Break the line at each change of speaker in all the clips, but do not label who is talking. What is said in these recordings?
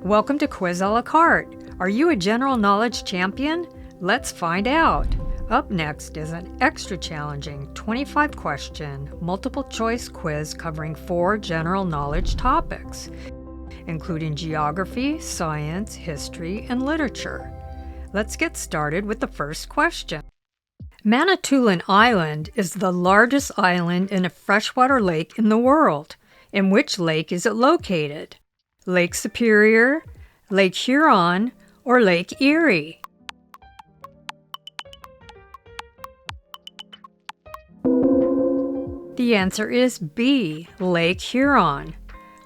Welcome to Quiz a la carte. Are you a general knowledge champion? Let's find out. Up next is an extra challenging 25-question multiple-choice quiz covering 4 general knowledge topics, including geography, science, history, and literature. Let's get started with the first question. Manitoulin Island is the largest island in a freshwater lake in the world. In which lake is it located? Lake Superior, Lake Huron, or Lake Erie? The answer is B, Lake Huron.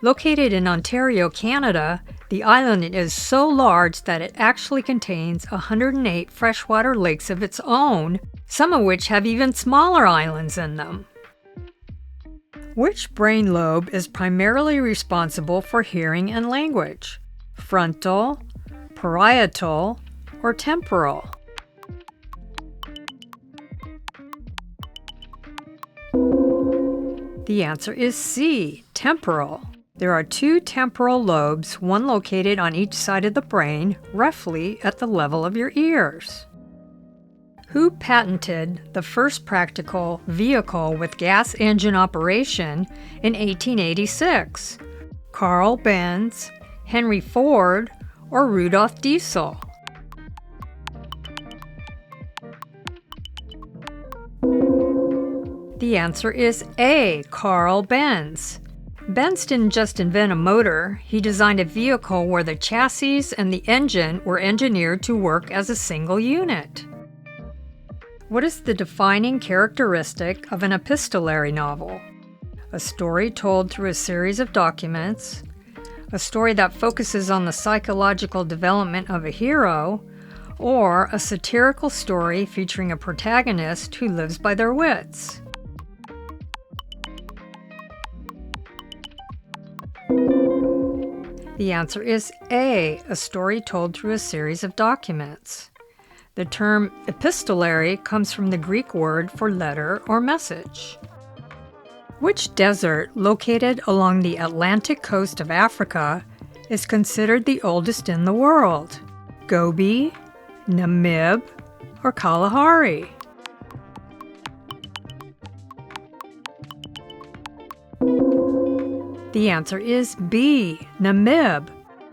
Located in Ontario, Canada, the island is so large that it actually contains 108 freshwater lakes of its own, some of which have even smaller islands in them. Which brain lobe is primarily responsible for hearing and language? Frontal, parietal, or temporal? The answer is C, temporal. There are 2 temporal lobes, one located on each side of the brain, roughly at the level of your ears. Who patented the first practical vehicle with gas engine operation in 1886? Carl Benz, Henry Ford, or Rudolf Diesel? The answer is A, Carl Benz. Benz didn't just invent a motor, he designed a vehicle where the chassis and the engine were engineered to work as a single unit. What is the defining characteristic of an epistolary novel? A story told through a series of documents, a story that focuses on the psychological development of a hero, or a satirical story featuring a protagonist who lives by their wits? The answer is A, a story told through a series of documents. The term epistolary comes from the Greek word for letter or message. Which desert located along the Atlantic coast of Africa is considered the oldest in the world? Gobi, Namib, or Kalahari? The answer is B, Namib.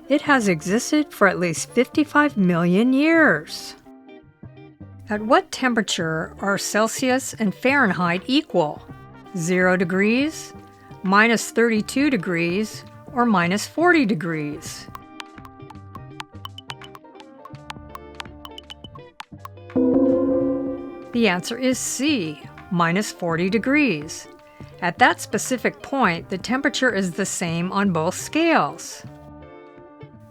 It has existed for at least 55 million years. At what temperature are Celsius and Fahrenheit equal? 0 degrees, minus 32 degrees, or minus 40 degrees? The answer is C, minus 40 degrees. At that specific point, the temperature is the same on both scales.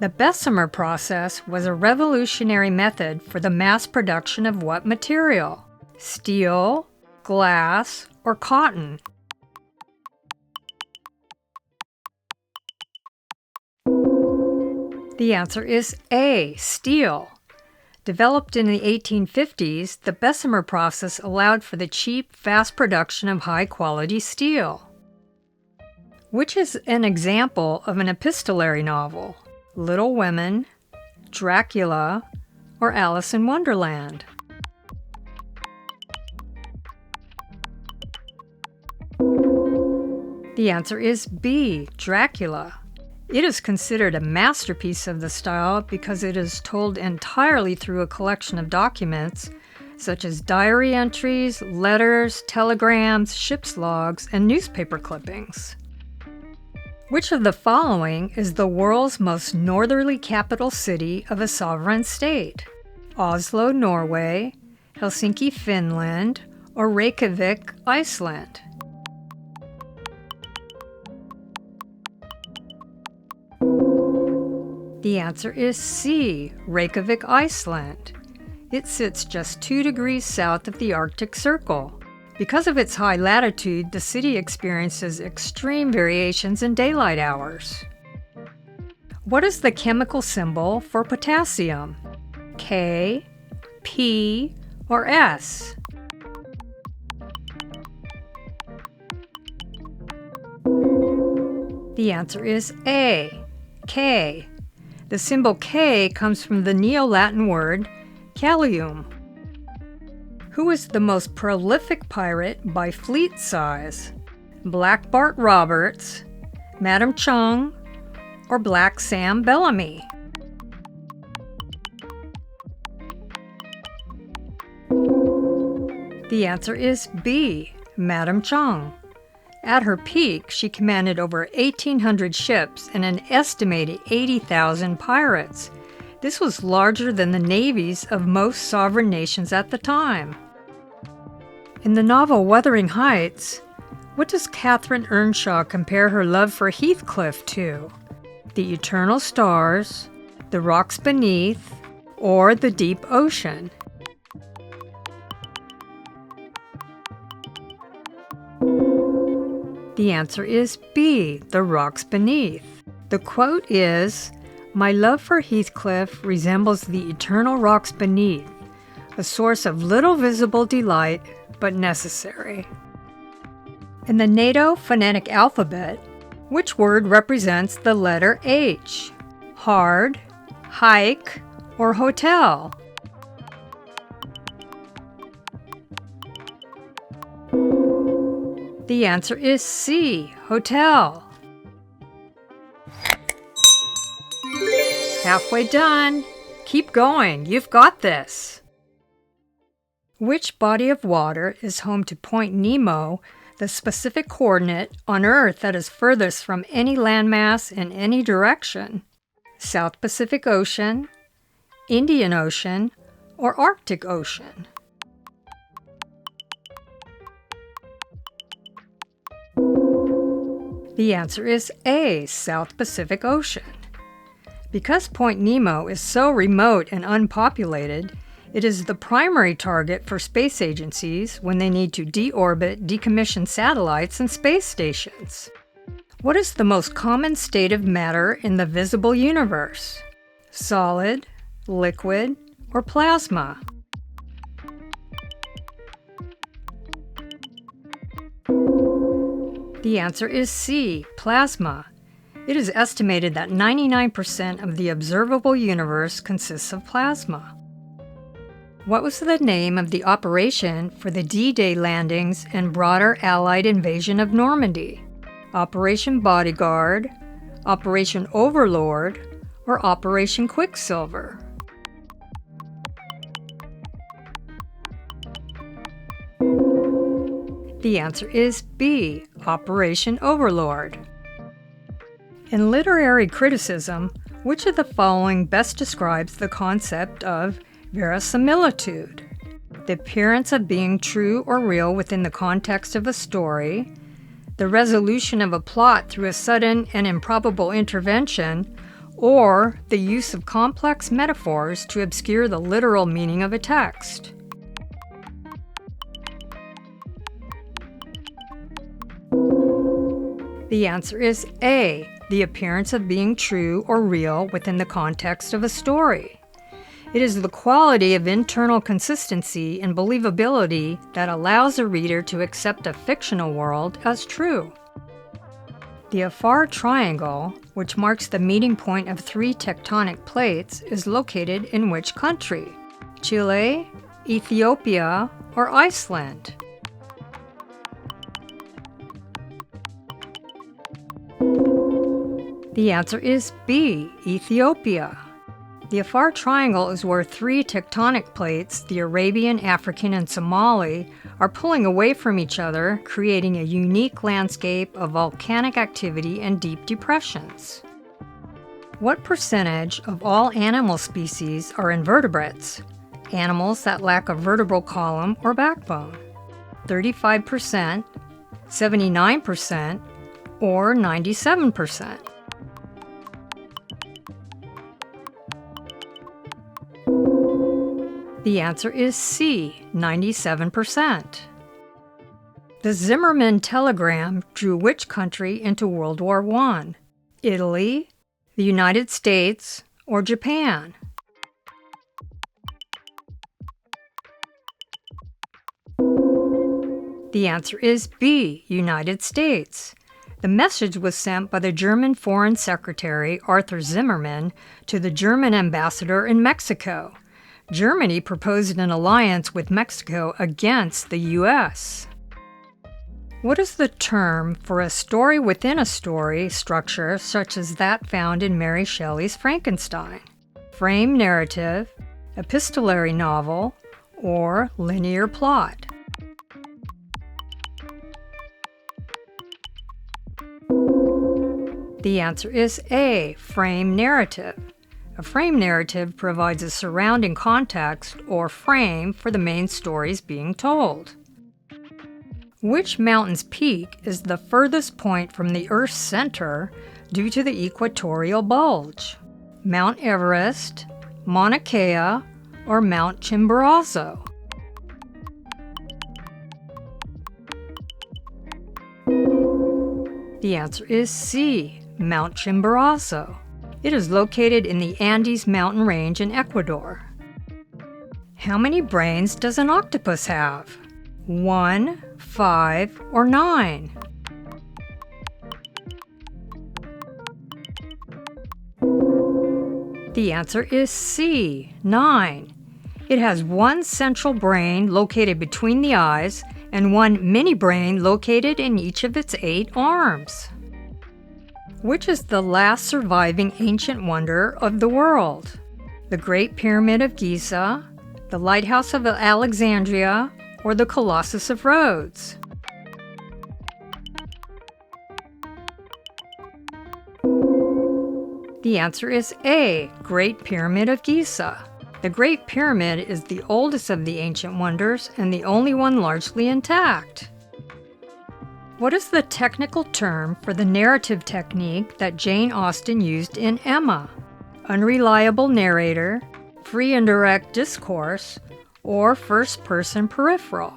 The Bessemer process was a revolutionary method for the mass production of what material? Steel, glass, or cotton? The answer is A, steel. Developed in the 1850s, the Bessemer process allowed for the cheap, fast production of high-quality steel. Which is an example of an epistolary novel? Little Women, Dracula, or Alice in Wonderland? The answer is B, Dracula. It is considered a masterpiece of the style because it is told entirely through a collection of documents such as diary entries, letters, telegrams, ship's logs, and newspaper clippings. Which of the following is the world's most northerly capital city of a sovereign state? Oslo, Norway, Helsinki, Finland, or Reykjavik, Iceland? The answer is C, Reykjavik, Iceland. It sits just 2 degrees south of the Arctic Circle. Because of its high latitude, the city experiences extreme variations in daylight hours. What is the chemical symbol for potassium? K, P, or S? The answer is A, K. The symbol K comes from the Neo-Latin word Callium. Who is the most prolific pirate by fleet size? Black Bart Roberts, Madam Chung, or Black Sam Bellamy? The answer is B, Madam Chung. At her peak, she commanded over 1,800 ships and an estimated 80,000 pirates. This was larger than the navies of most sovereign nations at the time. In the novel Wuthering Heights, what does Catherine Earnshaw compare her love for Heathcliff to? The eternal stars, the rocks beneath, or the deep ocean? The answer is B, the rocks beneath. The quote is, "My love for Heathcliff resembles the eternal rocks beneath, a source of little visible delight, but necessary." In the NATO phonetic alphabet, which word represents the letter H? Hard, hike, or hotel? The answer is C, hotel. Halfway done. Keep going, you've got this. Which body of water is home to Point Nemo, the specific coordinate on Earth that is furthest from any landmass in any direction? South Pacific Ocean, Indian Ocean, or Arctic Ocean? The answer is A, South Pacific Ocean. Because Point Nemo is so remote and unpopulated, it is the primary target for space agencies when they need to deorbit decommissioned satellites and space stations. What is the most common state of matter in the visible universe? Solid, liquid, or plasma? The answer is C, plasma. It is estimated that 99% of the observable universe consists of plasma. What was the name of the operation for the D-Day landings and broader Allied invasion of Normandy? Operation Bodyguard, Operation Overlord, or Operation Quicksilver? The answer is B, Operation Overlord. In literary criticism, which of the following best describes the concept of verisimilitude? The appearance of being true or real within the context of a story, the resolution of a plot through a sudden and improbable intervention, or the use of complex metaphors to obscure the literal meaning of a text. The answer is A, the appearance of being true or real within the context of a story. It is the quality of internal consistency and believability that allows a reader to accept a fictional world as true. The Afar Triangle, which marks the meeting point of 3 tectonic plates, is located in which country? Chile, Ethiopia, or Iceland? The answer is B, Ethiopia. The Afar Triangle is where 3 tectonic plates, the Arabian, African, and Somali, are pulling away from each other, creating a unique landscape of volcanic activity and deep depressions. What percentage of all animal species are invertebrates, animals that lack a vertebral column or backbone? 35%, 79%, or 97%? The answer is C, 97%. The Zimmermann telegram drew which country into World War I? Italy, the United States, or Japan? The answer is B, United States. The message was sent by the German Foreign Secretary Arthur Zimmermann to the German ambassador in Mexico. Germany proposed an alliance with Mexico against the U.S. What is the term for a story within a story structure such as that found in Mary Shelley's Frankenstein? Frame narrative, epistolary novel, or linear plot? The answer is A, frame narrative. A frame narrative provides a surrounding context or frame for the main stories being told. Which mountain's peak is the furthest point from the Earth's center due to the equatorial bulge? Mount Everest, Mauna Kea, or Mount Chimborazo? The answer is C, Mount Chimborazo. It is located in the Andes mountain range in Ecuador. How many brains does an octopus have? 1, 5, or 9? The answer is C, 9. It has one central brain located between the eyes and one mini brain located in each of its 8 arms. Which is the last surviving ancient wonder of the world? The Great Pyramid of Giza, the Lighthouse of Alexandria, or the Colossus of Rhodes? The answer is A, Great Pyramid of Giza. The Great Pyramid is the oldest of the ancient wonders and the only one largely intact. What is the technical term for the narrative technique that Jane Austen used in Emma? Unreliable narrator, free and direct discourse, or first-person peripheral?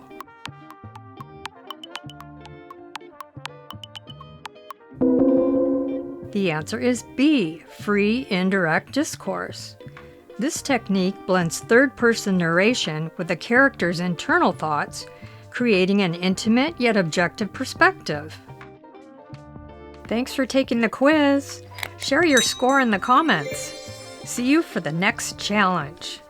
The answer is B, free indirect discourse. This technique blends third-person narration with the character's internal thoughts, creating an intimate yet objective perspective. Thanks for taking the quiz. Share your score in the comments. See you for the next challenge.